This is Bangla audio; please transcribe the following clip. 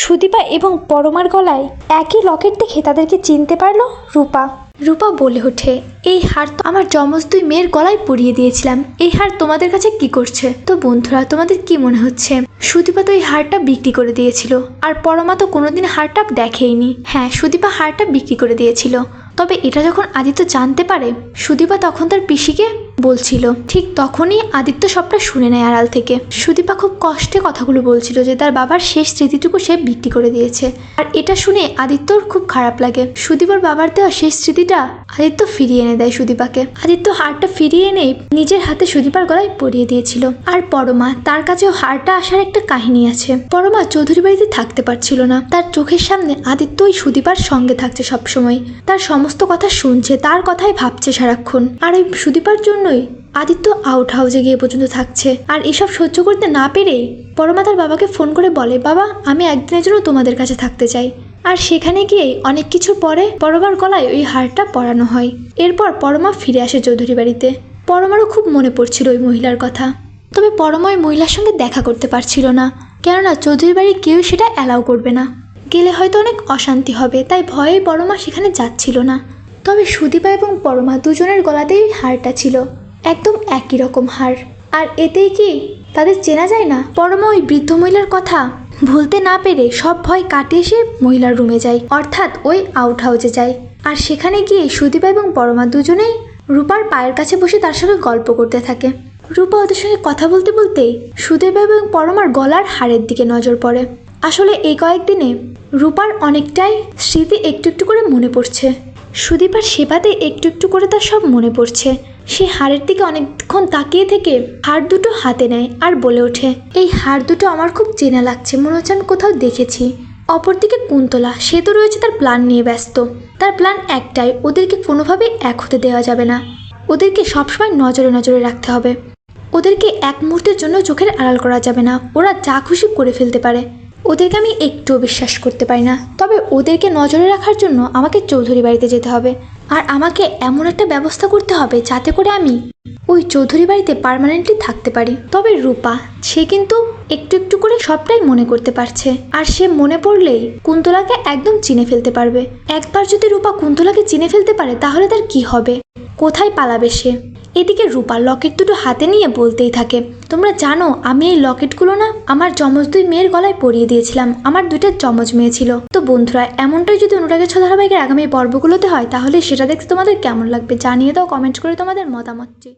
সুদীপা এবং পরমার গলায় একই লকেট দেখে তাদেরকে চিনতে পারলো রূপা। রূপা বলে ওঠে, এই হার তো আমার যমজ দুই মেয়ের গলায় পরিয়ে দিয়েছিলাম, এই হার তোমাদের কাছে কি করছে? তো বন্ধুরা, তোমাদের কি মনে হচ্ছে? সুদীপা তো এই হারটা বিক্রি করে দিয়েছিল, আর পরমা তো কোনোদিন হারটা দেখেইনি। হ্যাঁ, সুদীপা হারটা বিক্রি করে দিয়েছিল। তবে এটা যখন আদিত্য জানতে পারে, সুদীপা তখন তার পিসিকে বলছিল, ঠিক তখনই আদিত্য সবটা শুনে নেয় আড়াল থেকে। সুদীপা খুব কষ্টে কথাগুলো বলছিল যে তার বাবার শেষ স্মৃতিটুকু সে বিক্রি করে দিয়েছে, আর এটা শুনে আদিত্যর খুব খারাপ লাগে। সুদীপার বাবার দেওয়া শেষ স্মৃতিটা আদিত্য ফিরিয়ে এনে দেয় সুদীপাকে। আদিত্য হারটা ফিরিয়ে এনে নিজের হাতে সুদীপার গলায় পরিয়ে দিয়েছিল। আর পরমা, তার কাছেও হারটা আসার একটা কাহিনী আছে। পরমা চৌধুরী বাড়িতে থাকতে পারছিল না, তার চোখের সামনে আদিত্য ওই সুদীপার সঙ্গে থাকছে সবসময়, তার সমস্ত কথা শুনছে, তার কথাই ভাবছে সারাক্ষণ। আর ওই সুদীপার জন্যই আদিত্য আউট হাউসে গিয়ে পর্যন্ত থাকছে। আর এসব সহ্য করতে না পেরে পরমা তার বাবাকে ফোন করে বলে, বাবা, আমি একদিনের জন্য তোমাদের কাছে থাকতে চাই। আর সেখানে গিয়ে অনেক কিছুর পরে পরমার গলায় ওই হারটা পরানো হয়। এরপর পরমা ফিরে আসে চৌধুরী বাড়িতে। পরমারও খুব মনে পড়ছিল ওই মহিলার কথা। তবে পরমা ওই মহিলার সঙ্গে দেখা করতে পারছিল না, কেননা চৌধুরী বাড়ির কেউ সেটা অ্যালাউ করবে না, গেলে হয়তো অনেক অশান্তি হবে, তাই ভয়ে পরমা সেখানে যাচ্ছিল না। তবে সুদীপা এবং পরমা দুজনের গলাতেই হারটা ছিল, একদম একই রকম হার। আর এতেই কি তাদের চেনা যায় না? পরমা ওই বৃদ্ধ মহিলার কথা ভুলতে না পেরে সব ভয় কাটিয়ে সে মহিলার রুমে যায়, অর্থাৎ ওই আউট হাউসে যায়। আর সেখানে গিয়ে সুদীপা এবং পরমা দুজনেই রূপার পায়ের কাছে বসে তার সঙ্গে গল্প করতে থাকে। রূপা ওদের সঙ্গে কথা বলতে বলতেই সুদীপা এবং পরমার গলার হারের দিকে নজর পড়ে। আসলে এই কয়েকদিনে রূপার অনেকটাই স্মৃতি একটু একটু করে মনে পড়ছে। সুদীপার সেবাতে একটু একটু করে তার সব মনে পড়ছে। সে হাড়ের দিকে অনেকক্ষণ তাকিয়ে থেকে হাড় দুটো হাতে নেয় আর বলে ওঠে, এই হাড় দুটো আমার খুব চেনা লাগছে, মনে হচ্ছে আমি কোথাও দেখেছি। অপরদিকে কুন্তলা, সে তো রয়েছে তার প্ল্যান নিয়ে ব্যস্ত। তার প্ল্যান একটাই, ওদেরকে কোনোভাবেই এক হতে দেওয়া যাবে না, ওদেরকে সবসময় নজরে নজরে রাখতে হবে, ওদেরকে এক মুহূর্তের জন্য চোখের আড়াল করা যাবে না। ওরা যা খুশি করে ফেলতে পারে, ওদেরকে আমি একটুও বিশ্বাস করতে পারি না। তবে ওদেরকে নজরে রাখার জন্য আমাকে চৌধুরী বাড়িতে যেতে হবে, আর আমাকে এমন একটা ব্যবস্থা করতে হবে যাতে করে আমি ওই চৌধুরী বাড়িতে পার্মানেন্টলি থাকতে পারি। তবে রূপা, সে কিন্তু একটু একটু করে সবটাই মনে করতে পারছে, আর সে মনে পড়লেই কুন্তলাকে একদম চিনে ফেলতে পারবে। একবার যদি রূপা কুন্তলাকে চিনে ফেলতে পারে, তাহলে তার কি হবে? কোথায় পালাবে সে? এদিকে রূপা লকেট দুটো হাতে নিয়ে বলতেই থাকে, তোমরা জানো আমি এই লকেটগুলো না আমার যমজ দুই মেয়ের গলায় পরিয়ে দিয়েছিলাম, আমার দুইটা যমজ মেয়ে ছিল। তো বন্ধুরা, এমনটাই যদি অনুরাগের ছোঁয়া ধারাবাহিকের আগামী পর্বগুলোতে হয়, তাহলে সেটা দেখতে তোমাদের কেমন লাগবে জানিয়ে দাও কমেন্ট করে তোমাদের মতামতটি।